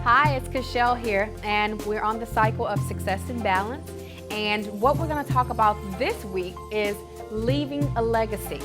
Hi, it's Cashel here, and we're on the cycle of success and balance. And what we're going to talk about this week is leaving a legacy.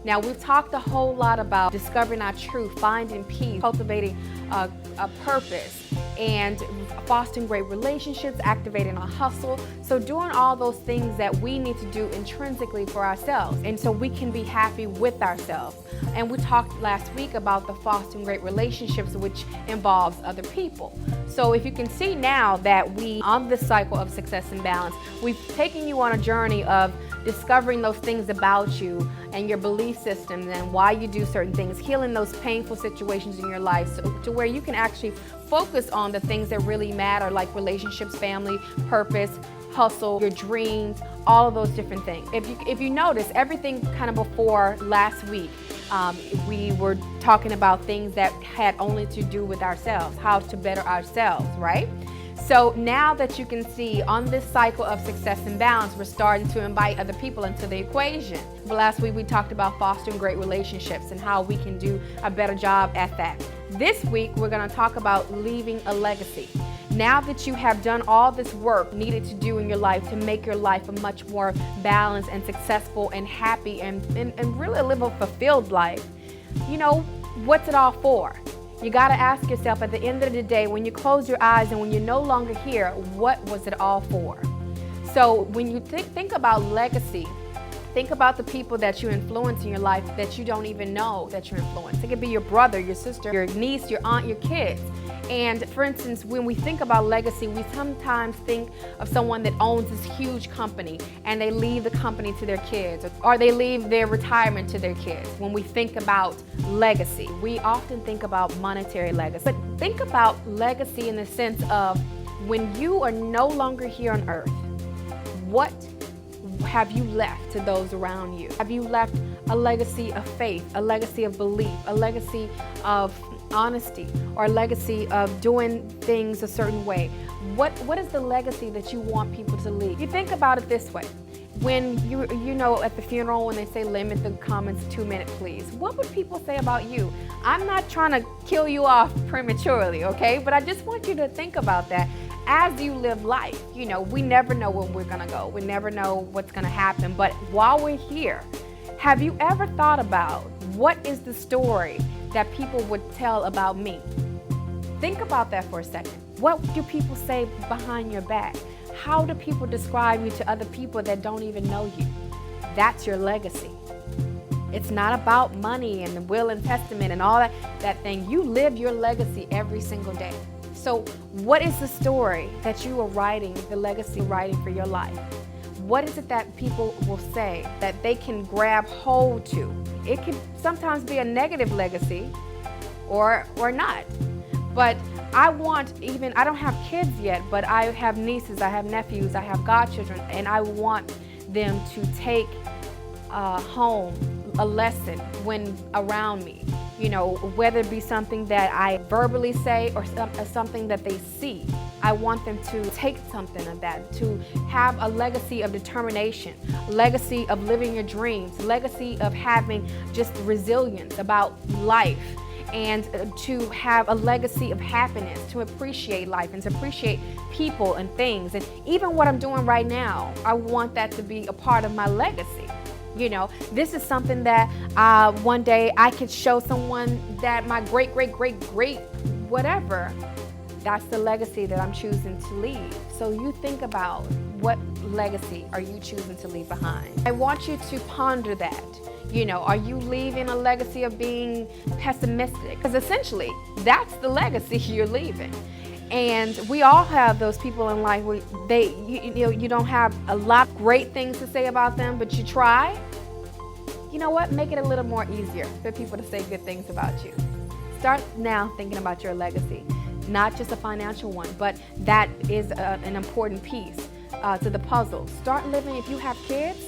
Now, we've talked a whole lot about discovering our truth, finding peace, cultivating a purpose, and fostering great relationships, activating our hustle. So doing all those things that we need to do intrinsically for ourselves, and so we can be happy with ourselves. And we talked last week about the fostering great relationships, which involves other people. So if you can see now that on this cycle of success and balance, we've taken you on a journey of discovering those things about you and your belief systems and why you do certain things, healing those painful situations in your life to where you can actually focus on the things that really matter, like relationships, family, purpose, hustle, your dreams, all of those different things. If you notice, everything kind of before last week, we were talking about things that had only to do with ourselves, how to better ourselves, right? So now that you can see on this cycle of success and balance, we're starting to invite other people into the equation. Last week we talked about fostering great relationships and how we can do a better job at that. This week we're going to talk about leaving a legacy. Now that you have done all this work needed to do in your life to make your life a much more balanced and successful and happy and really live a fulfilled life, you know, what's it all for? You got to ask yourself at the end of the day, when you close your eyes and when you're no longer here, what was it all for? So when you think about legacy, think about the people that you influence in your life that you don't even know that you influence. It could be your brother, your sister, your niece, your aunt, your kids. And for instance, when we think about legacy, we sometimes think of someone that owns this huge company and they leave the company to their kids, or they leave their retirement to their kids. When we think about legacy, we often think about monetary legacy. But think about legacy in the sense of when you are no longer here on earth, what have you left to those around you? Have you left a legacy of faith, a legacy of belief, a legacy of honesty, or a legacy of doing things a certain way? What is the legacy that you want people to leave? You think about it this way. When you know at the funeral when they say limit the comments 2 minutes please, what would people say about you? I'm not trying to kill you off prematurely, okay? But I just want you to think about that as you live life. You know, we never know when we're gonna go. We never know what's gonna happen. But while we're here, have you ever thought about what is the story that people would tell about me? Think about that for a second. What do people say behind your back? How do people describe you to other people that don't even know you? That's your legacy. It's not about money and the will and testament and all that thing. You live your legacy every single day. So what is the story that you are writing, the legacy writing for your life? What is it that people will say that they can grab hold to? It can sometimes be a negative legacy or not. But I don't have kids yet, but I have nieces, I have nephews, I have godchildren, and I want them to take home a lesson when around me. You know, whether it be something that I verbally say or something that they see. I want them to take something of that, to have a legacy of determination, legacy of living your dreams, legacy of having just resilience about life, and to have a legacy of happiness, to appreciate life and to appreciate people and things. And even what I'm doing right now, I want that to be a part of my legacy. You know, this is something that one day I could show someone that my great whatever, that's the legacy that I'm choosing to leave. So you think about, what legacy are you choosing to leave behind? I want you to ponder that. You know, are you leaving a legacy of being pessimistic? Because essentially, that's the legacy you're leaving. And we all have those people in life where you don't have a lot of great things to say about them, but you try. You know what? Make it a little more easier for people to say good things about you. Start now thinking about your legacy, not just a financial one, but that is an important piece to the puzzle. Start living, if you have kids,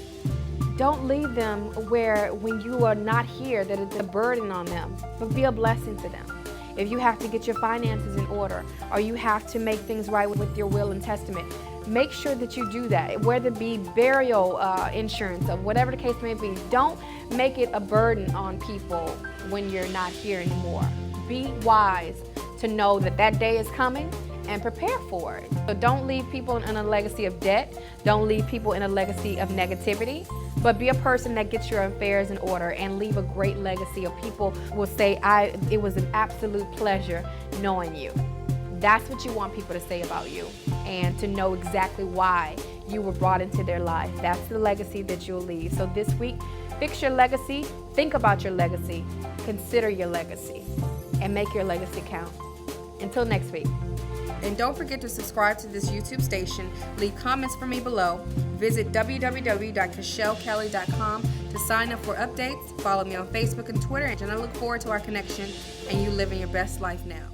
don't leave them where when you are not here that it's a burden on them, but be a blessing to them. If you have to get your finances in order, or you have to make things right with your will and testament, make sure that you do that. Whether it be burial insurance or whatever the case may be, don't make it a burden on people when you're not here anymore. Be wise to know that that day is coming and prepare for it. So don't leave people in a legacy of debt. Don't leave people in a legacy of negativity, but be a person that gets your affairs in order and leave a great legacy of people will say, it was an absolute pleasure knowing you. That's what you want people to say about you, and to know exactly why you were brought into their life. That's the legacy that you'll leave. So this week, fix your legacy, think about your legacy, consider your legacy, and make your legacy count. Until next week. And don't forget to subscribe to this YouTube station. Leave comments for me below. Visit www.KashelKelly.com to sign up for updates. Follow me on Facebook and Twitter, and I look forward to our connection and you living your best life now.